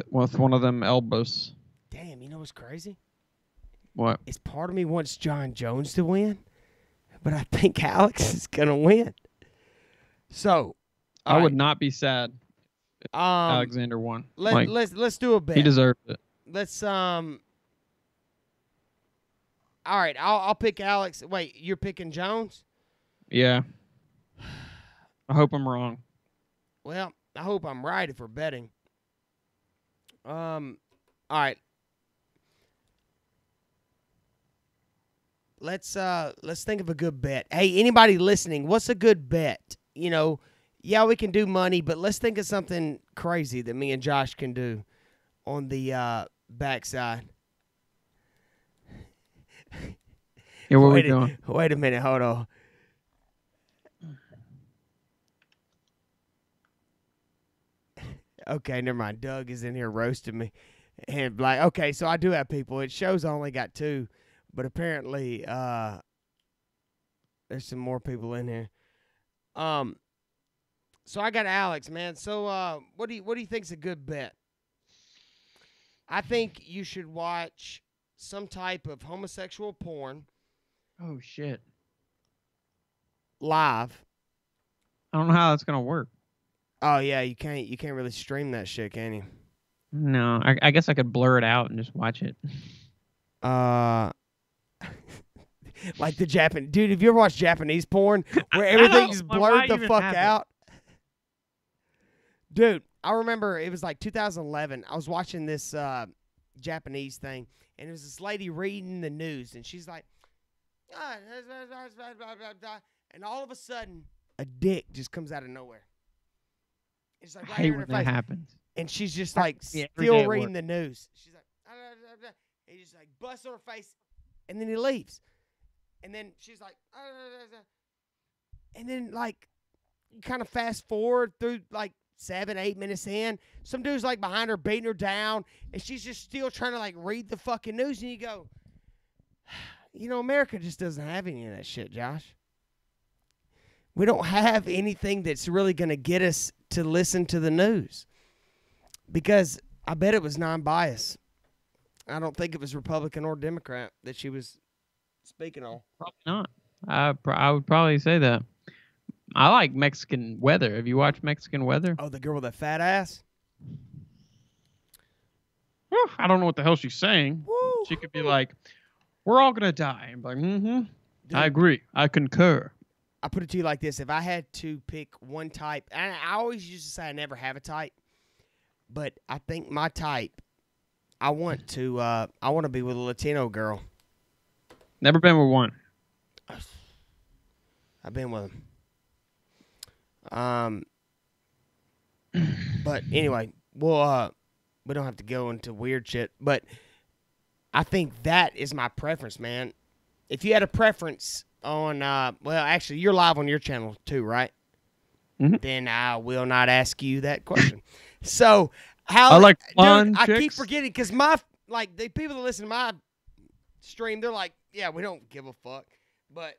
one of them elbows. Damn, you know what's crazy? What? It's part of me wants John Jones to win, but I think Alex is gonna win. So I would not be sad if Alexander won. Let's do a bet. He deserved it. Let's All right, I'll pick Alex. Wait, you're picking Jones? Yeah. I hope I'm wrong. Well, I hope I'm right if we're betting. All right. Let's think of a good bet. Hey, anybody listening, what's a good bet? You know, yeah, we can do money, but let's think of something crazy that me and Josh can do on the backside. Yeah, where we going? Wait a minute, hold on. Okay, never mind. Doug is in here roasting me. And like, okay, so I do have people. It shows I only got 2, but apparently there's some more people in here. So I got Alex, man. So what do you think's a good bet? I think you should watch some type of homosexual porn. Oh shit. Live. I don't know how that's gonna work. Oh yeah, you can't really stream that shit, can you? No, I guess I could blur it out and just watch it. Like the Japanese dude. Have you ever watched Japanese porn where everything's blurred the fuck out? Dude, I remember it was like 2011. I was watching this Japanese thing, and it was this lady reading the news, and she's like, and all of a sudden, a dick just comes out of nowhere. It's like I hate when that happens. And she's just like still reading the news. She's like, he just like busts on her face, and then he leaves. And then she's like, and then like, you kind of fast forward through like 7-8 minutes in. Some dude's like behind her beating her down, and she's just still trying to like read the fucking news. And you go, you know, America just doesn't have any of that shit, Josh. We don't have anything that's really going to get us to listen to the news. Because I bet it was non-biased. I don't think it was Republican or Democrat that she was speaking on. Probably not. I would probably say that. I like Mexican Weather. Have you watched Mexican Weather? Oh, the girl with that fat ass? I don't know what the hell she's saying. Woo. She could be like, we're all going to die. And be like, Dude, I agree. I concur. I put it to you like this. If I had to pick one type, and I always used to say I never have a type, but I think my type, I want to be with a Latino girl. Never been with one. I've been with them. But anyway, well, we don't have to go into weird shit, but I think that is my preference, man. If you had a preference on, well, actually, you're live on your channel too, right? Mm-hmm. Then I will not ask you that question. So, how I like fun dude, I keep chicks. forgetting because the people that listen to my stream. They're like, yeah, we don't give a fuck. But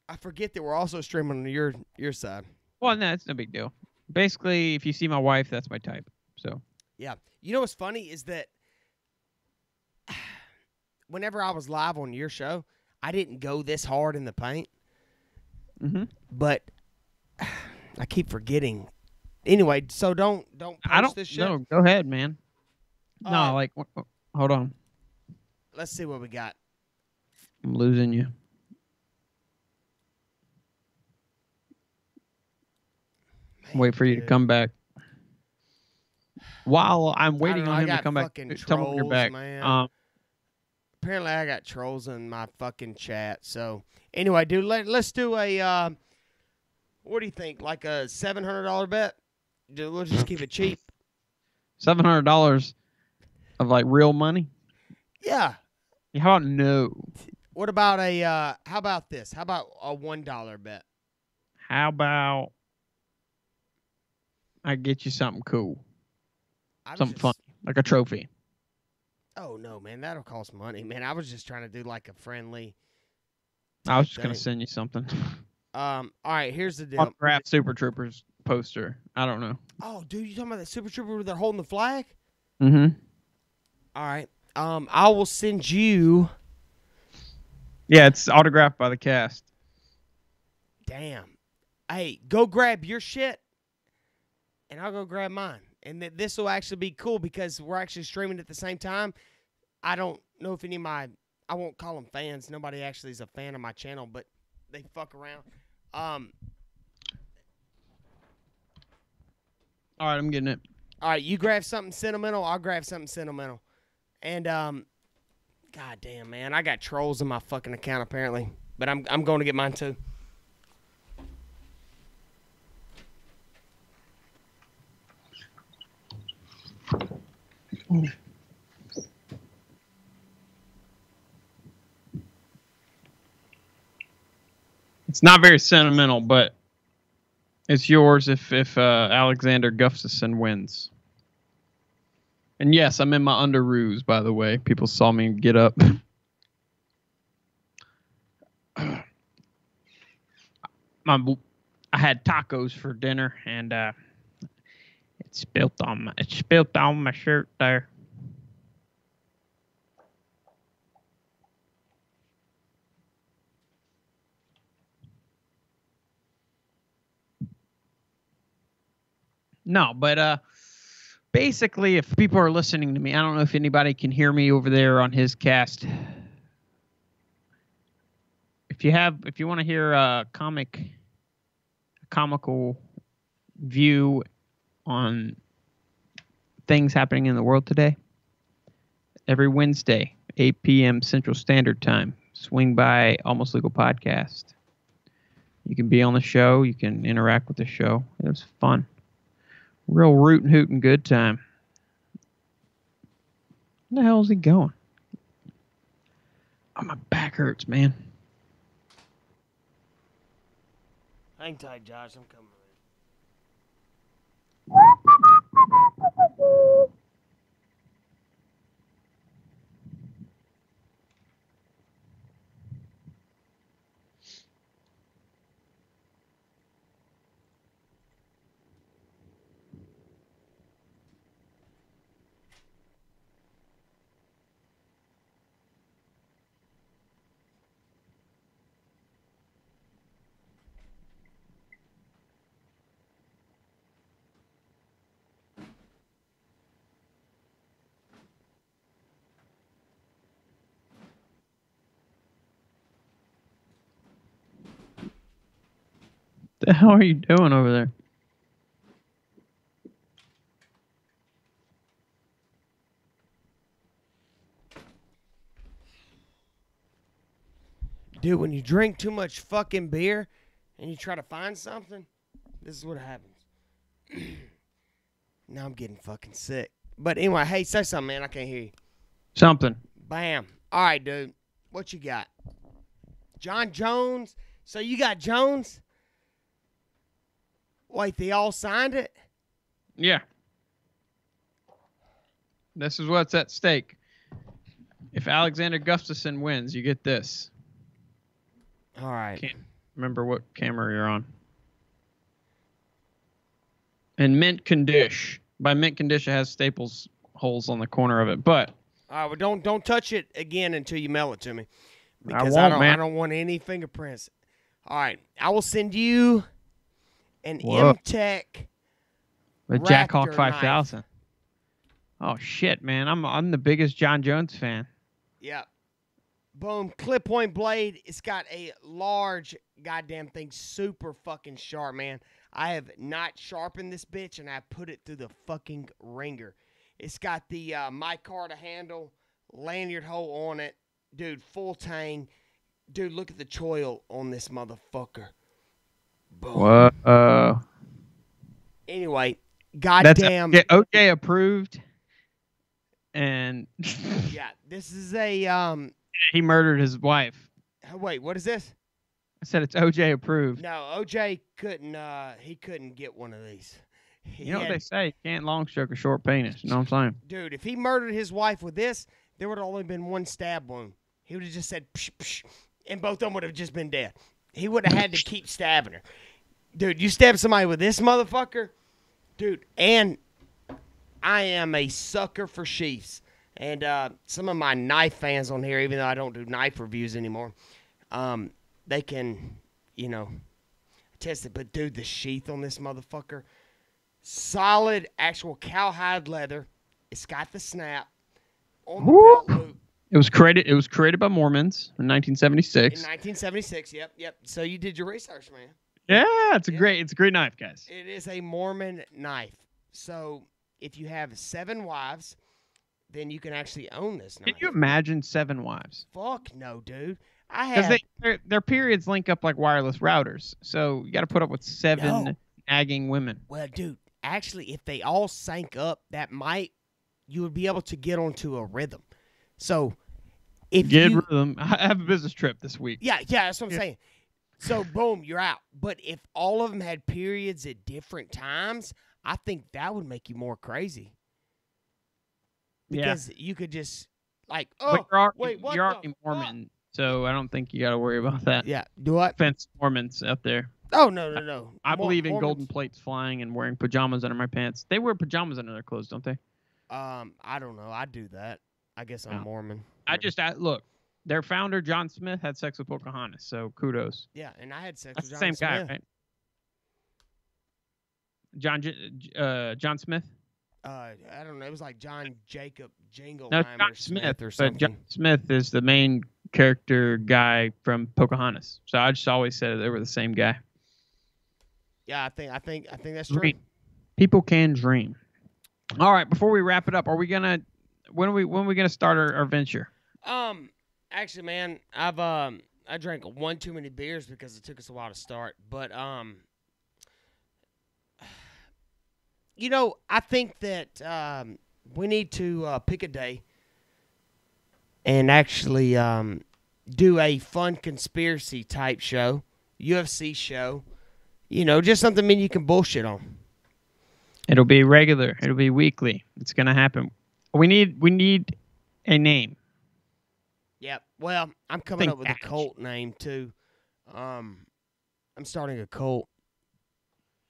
I forget that we're also streaming on your side. Well, no, it's no big deal. Basically, if you see my wife, that's my type. So. Yeah. You know what's funny is that whenever I was live on your show, I didn't go this hard in the paint. Mm-hmm. But I keep forgetting. Anyway, so don't post this shit. No, go ahead, man. No, like, hold on. Let's see what we got. I'm losing you. Man, wait for you to come back. While I'm waiting on him to come back, tell me when you're back. Man. Apparently, I got trolls in my fucking chat. So, anyway, dude, let's do a, what do you think? Like a $700 bet? Dude, we'll just keep it cheap. $700 of, like, real money? Yeah. How about no? What about how about this? How about a $1 bet? How about I get you something cool? Something fun, like a trophy. Oh, no, man. That'll cost money, man. I was just trying to do like a friendly. I was just going to send you something. All right, here's the deal. Autographed Super Troopers poster. I don't know. Oh, dude, you talking about that Super Trooper where they're holding the flag? Mm-hmm. All right. I will send you. Yeah, it's autographed by the cast. Damn. Hey, go grab your shit, and I'll go grab mine. And this will actually be cool because we're actually streaming at the same time. I don't know if any of my, I won't call them fans. Nobody actually is a fan of my channel, but they fuck around. All right, I'm getting it. All right, you grab something sentimental. I'll grab something sentimental. And God damn, man, I got trolls in my fucking account apparently, but I'm going to get mine too. It's not very sentimental, but it's yours if Alexander Gustafsson wins. And yes, I'm in my underoos, by the way. People saw me get up. I had tacos for dinner, and it spilt on my shirt there. No, but basically, if people are listening to me, I don't know if anybody can hear me over there on his cast. If you want to hear a comical view on things happening in the world today, every Wednesday, 8 p.m. Central Standard Time, swing by Almost Legal Podcast. You can be on the show. You can interact with the show. It was fun. Real rootin' hootin' good time. Where the hell is he going? Oh, my back hurts, man. Hang tight, Josh. I'm coming. The hell are you doing over there? Dude, when you drink too much fucking beer and you try to find something, this is what happens. Now I'm getting fucking sick. But anyway, hey, say something, man. I can't hear you. Something. Bam. All right, dude. What you got? John Jones. So you got Jones? Wait, they all signed it? Yeah. This is what's at stake. If Alexander Gustafsson wins, you get this. All right. Can't remember what camera you're on. And mint condition. By mint condition, it has staples holes on the corner of it. But all right, well, don't touch it again until you mail it to me, because I won't, man. I don't want any fingerprints. All right, I will send you an Whoa. M-Tech The Jackhawk 5000. Oh shit, man! I'm the biggest John Jones fan. Yeah. Boom. Clip point blade. It's got a large goddamn thing, super fucking sharp, man. I have not sharpened this bitch, and I put it through the fucking ringer. It's got the micarta handle, lanyard hole on it. Dude, full tang. Dude, look at the choil on this motherfucker. Boom. Whoa. Anyway, goddamn. That's OJ approved. And yeah, this is a he murdered his wife. Wait, what is this? I said it's OJ approved. No, OJ couldn't. He couldn't get one of these. You know what they say? You can't long stroke a short penis. You know what I'm saying? Dude, if he murdered his wife with this, there would have only been one stab wound. He would have just said, psh, psh, and both of them would have just been dead. He would have had to keep stabbing her. Dude, you stab somebody with this motherfucker? Dude, and I am a sucker for sheaths. And some of my knife fans on here, even though I don't do knife reviews anymore, they can, test it. But, dude, the sheath on this motherfucker, solid actual cowhide leather. It's got the snap on the belt loop. It was created by Mormons in 1976. In 1976, yep. So you did your research, man. Yeah, it's a great knife, guys. It is a Mormon knife. So if you have 7 wives, then you can actually own this knife. Can you imagine 7 wives? Fuck no, dude. I have because their periods link up like wireless routers, so you got to put up with 7 nagging women. Well, dude, actually, if they all sync up, you would be able to get onto a rhythm. So if rhythm, I have a business trip this week. Yeah, that's what I'm saying. So boom, you're out. But if all of them had periods at different times, I think that would make you more crazy. Because you could just you're already Mormon, so I don't think you got to worry about that. Yeah, do what? Offense Mormons out there. Oh no. I believe in golden plates flying and wearing pajamas under my pants. They wear pajamas under their clothes, don't they? I don't know. I do that. I guess I'm Mormon. Look. Their founder John Smith had sex with Pocahontas, so kudos. Yeah, and I had sex That's with the John same Smith. guy, right? John Smith. I don't know. It was like John Jacob Jingleheimer No, John Smith or something. But John Smith is the main character guy from Pocahontas. So I just always said they were the same guy. Yeah, I think that's true. People can dream. All right, before we wrap it up, when are we gonna start our venture? Actually, man, I drank one too many beers because it took us a while to start. But I think that we need to pick a day and actually do a fun conspiracy type show, UFC show. Just something you can bullshit on. It'll be regular. It'll be weekly. It's gonna happen. We need a name. Yep. Well, I'm coming up with a cult name too. I'm starting a cult.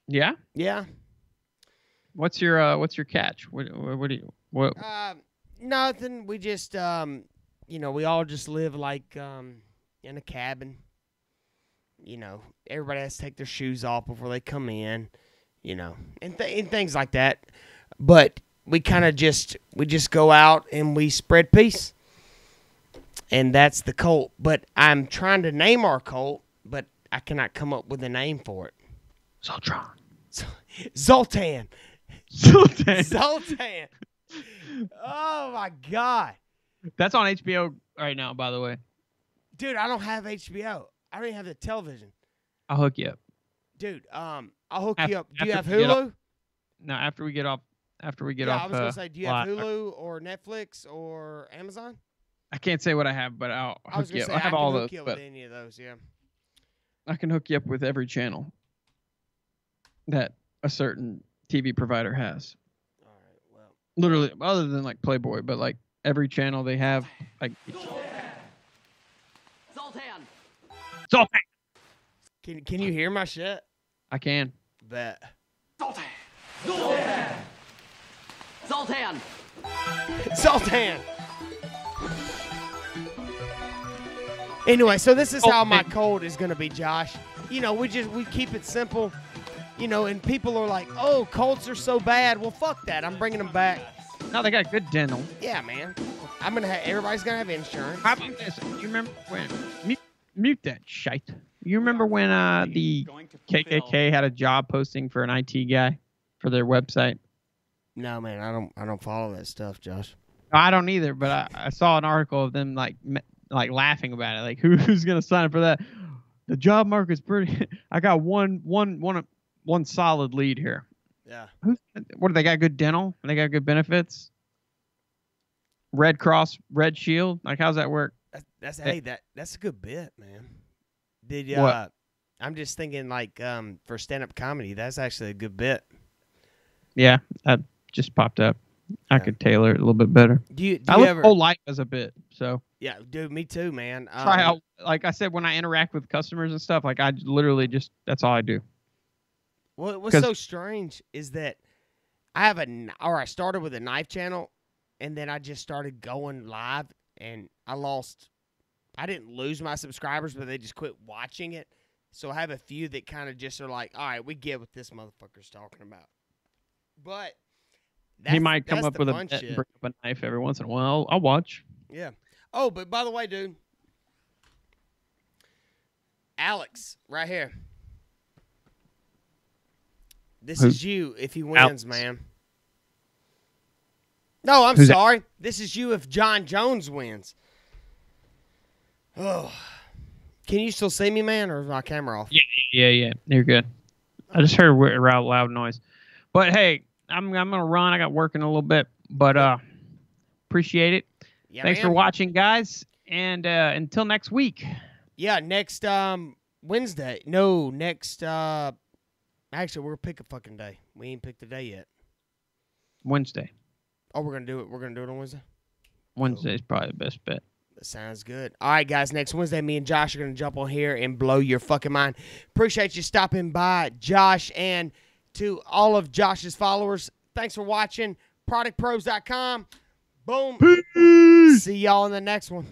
Yeah. Yeah. What's your catch? What? Nothing. We just we all just live like in a cabin. Everybody has to take their shoes off before they come in. And things like that. But we kind of just go out and we spread peace. And that's the cult. But I'm trying to name our cult, but I cannot come up with a name for it. Zoltan. Zoltan. Zoltan. Oh, my God. That's on HBO right now, by the way. Dude, I don't have HBO. I don't even have the television. I'll hook you up. Dude, I'll hook you up. Do you have Hulu? No, after we get off. I was going to say, do you have Hulu or Netflix or Amazon? I can't say what I have, but I'll hook you up. I have all those. With any of those, yeah. I can hook you up with every channel that a certain TV provider has. All right, well. Literally, other than like Playboy, but like every channel they have. Like Zoltan. Zoltan. Can you hear my shit? I can. Bet. Zoltan. Zoltan. Zoltan. Zoltan. Anyway, so this is how my cold is gonna be, Josh. You know, we keep it simple. You know, and people are like, "Oh, colds are so bad." Well, fuck that. I'm bringing them back. No, they got good dental. Yeah, man. Everybody's gonna have insurance. How about this? You remember when? Mute that shite. You remember when the KKK had a job posting for an IT guy for their website? No, man. I don't follow that stuff, Josh. I don't either. But I saw an article of them like laughing about it. Like who's gonna sign up for that? The job market's pretty. I got one solid lead here. Yeah. What do they got? Good dental? They got good benefits? Red Cross, Red Shield? Like, how's that work? That's a good bit, man. What? I'm just thinking like for stand-up comedy, that's actually a good bit. Yeah, that just popped up. I could tailor it a little bit better. I look whole life as a bit, so. Yeah, dude, me too, man. Try out, like I said, when I interact with customers and stuff, like I literally that's all I do. What's so strange is that I started with a knife channel, and then I just started going live, and I didn't lose my subscribers, but they just quit watching it. So I have a few that kind of just are like, all right, we get what this motherfucker's talking about. But he might come up with a bit and bring up a knife every once in a while. I'll watch. Yeah. Oh, but by the way, dude, Alex, right here. This is you if he wins, Alex. man. No, I'm sorry. This is you if John Jones wins. Oh. Can you still see me, man, or is my camera off? Yeah. You're good. I just heard a loud noise. But, hey, I'm going to run. I got work in a little bit. But appreciate it. Yeah, Thanks for watching, guys. And until next week. Yeah, next Wednesday. No, next actually, we're going to pick a fucking day. We ain't picked the day yet. Wednesday. Oh, we're going to do it. We're going to do it on Wednesday? Wednesday's probably the best bet. That sounds good. All right, guys, next Wednesday, me and Josh are going to jump on here and blow your fucking mind. Appreciate you stopping by, Josh, and to all of Josh's followers, thanks for watching. Productprobes.com. Boom. Peace. See y'all in the next one.